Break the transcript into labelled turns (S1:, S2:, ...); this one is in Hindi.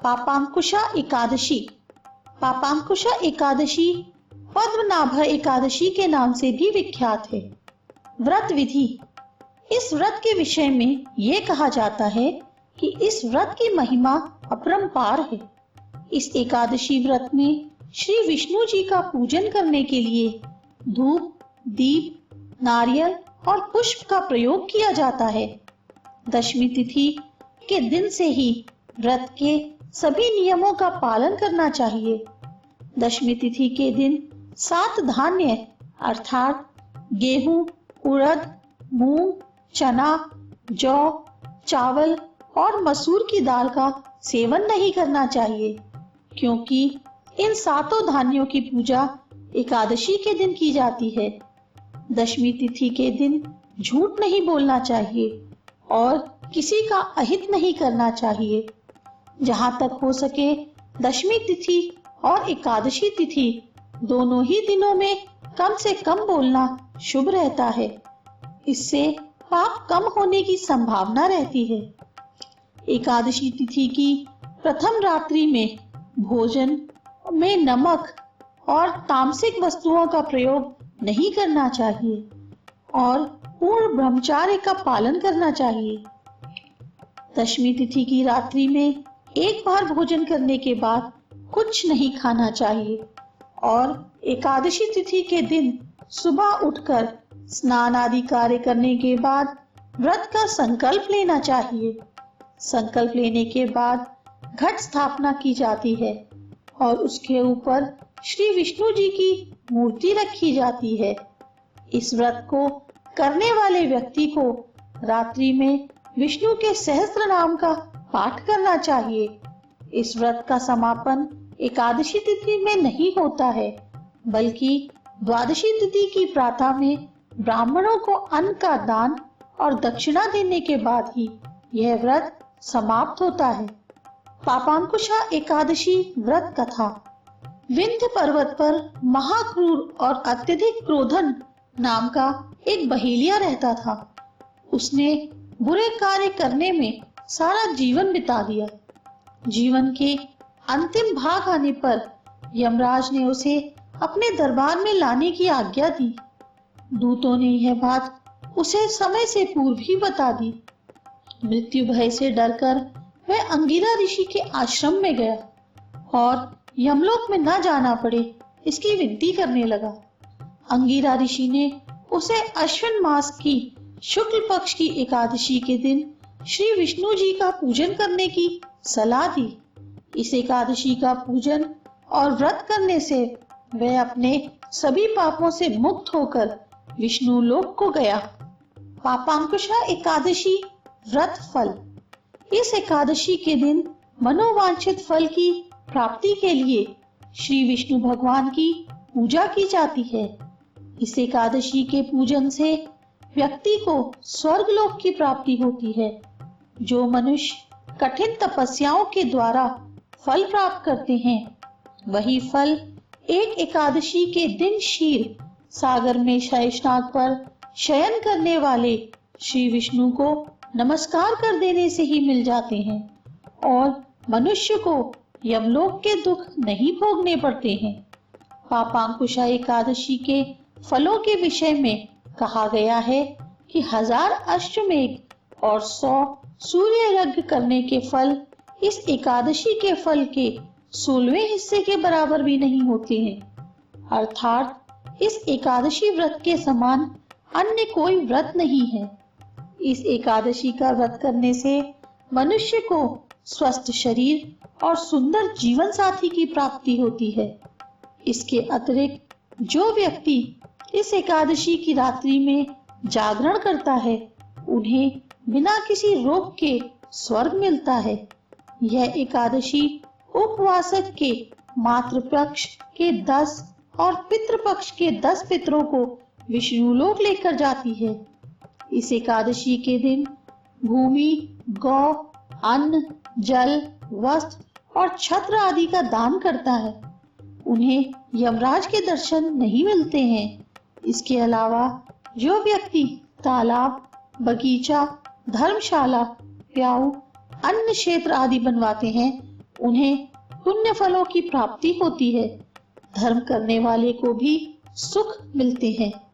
S1: पापांकुशा एकादशी। पापांकुशा एकादशी पद्मनाभ एकादशी के नाम से भी विख्यात है। व्रत विधि। इस व्रत के विषय में यह कहा जाता है कि इस व्रत की महिमा अपरंपार है। इस एकादशी व्रत में श्री विष्णु जी का पूजन करने के लिए धूप, दीप, नारियल और पुष्प का प्रयोग किया जाता है। दशमी तिथि के दिन से ही व्रत के सभी नियमों का पालन करना चाहिए। दशमी तिथि के दिन 7 धान्य अर्थात गेहूं, उड़द, मूंग, चना, जौ, चावल और मसूर की दाल का सेवन नहीं करना चाहिए, क्योंकि इन 7 धान्यों की पूजा एकादशी के दिन की जाती है। दशमी तिथि के दिन झूठ नहीं बोलना चाहिए और किसी का अहित नहीं करना चाहिए। जहां तक हो सके दशमी तिथि और एकादशी तिथि दोनों ही दिनों में कम से कम बोलना शुभ रहता है। इससे पाप कम होने की संभावना रहती है। एकादशी तिथि की प्रथम रात्रि में भोजन में नमक और तामसिक वस्तुओं का प्रयोग नहीं करना चाहिए और पूर्ण ब्रह्मचर्य का पालन करना चाहिए। दशमी तिथि की रात्रि में एक बार भोजन करने के बाद कुछ नहीं खाना चाहिए और एकादशी तिथि के दिन सुबह उठकर स्नान आदि कार्य करने के बाद व्रत का संकल्प लेना चाहिए। संकल्प लेने के बाद घट स्थापना की जाती है और उसके ऊपर श्री विष्णु जी की मूर्ति रखी जाती है। इस व्रत को करने वाले व्यक्ति को रात्रि में विष्णु के सहस्त्र नाम का पाठ करना चाहिए। इस व्रत का समापन एकादशी तिथि में नहीं होता है, बल्कि द्वादशी तिथि की प्रातः में ब्राह्मणों को अन्न का दान और दक्षिणा देने के बाद ही यह व्रत समाप्त होता है। पापांकुशा एकादशी व्रत कथा। विंध्य पर्वत पर महाक्रूर और अत्यधिक क्रोधन नाम का एक बहेलिया रहता था। उसने बुरे कार्य करने में सारा जीवन बिता दिया। जीवन के अंतिम भाग आने पर यमराज ने उसे अपने दरबार में लाने की आज्ञा दी। दूतों ने यह बात उसे समय से पूर्व ही बता दी। मृत्यु भय से डरकर वह अंगिरा ऋषि के आश्रम में गया और यमलोक में न जाना पड़े इसकी विनती करने लगा। अंगिरा ऋषि ने उसे अश्विन मास की शुक्ल पक्ष की एकादशी के दिन श्री विष्णु जी का पूजन करने की सलाह दी। इस एकादशी का पूजन और व्रत करने से वह अपने सभी पापों से मुक्त होकर विष्णु लोक को गया। पापांकुशा एकादशी व्रत फल। इस एकादशी के दिन मनोवांछित फल की प्राप्ति के लिए श्री विष्णु भगवान की पूजा की जाती है। इस एकादशी के पूजन से व्यक्ति को स्वर्ग लोक की प्राप्ति होती है। जो मनुष्य कठिन तपस्याओं के द्वारा फल प्राप्त करते हैं, वही फल एक एकादशी के दिन क्षीर सागर में शेषनाग पर शयन करने वाले श्री विष्णु को नमस्कार कर देने से ही मिल जाते हैं और मनुष्य को यमलोक के दुख नहीं भोगने पड़ते हैं। पापांकुशा एकादशी के फलों के विषय में कहा गया है कि 1000 अश्वमेध और 100 सूर्य यज्ञ करने के फल इस एकादशी के फल के 16वें हिस्से के बराबर भी नहीं होते हैं। अर्थात इस एकादशी व्रत के समान अन्य कोई व्रत नहीं है। इस एकादशी का व्रत करने से मनुष्य को स्वस्थ शरीर और सुंदर जीवन साथी की प्राप्ति होती है। इसके अतिरिक्त जो व्यक्ति इस एकादशी की रात्रि में जागरण करता है, उन्हें बिना किसी रोग के स्वर्ग मिलता है। यह एकादशी उपवासक के मातृपक्ष के 10 और पितृपक्ष के 10 पितरों को विष्णु लोक लेकर जाती है। इस एकादशी के दिन भूमि, गौ, अन्न, जल, वस्त्र और छत्र आदि का दान करता है। उन्हें यमराज के दर्शन नहीं मिलते हैं। इसके अलावा जो व्यक्ति तालाब, बगीचा, धर्मशाला, प्याऊ, अन्न क्षेत्र आदि बनवाते हैं, उन्हें पुण्य फलों की प्राप्ति होती है। धर्म करने वाले को भी सुख मिलते हैं।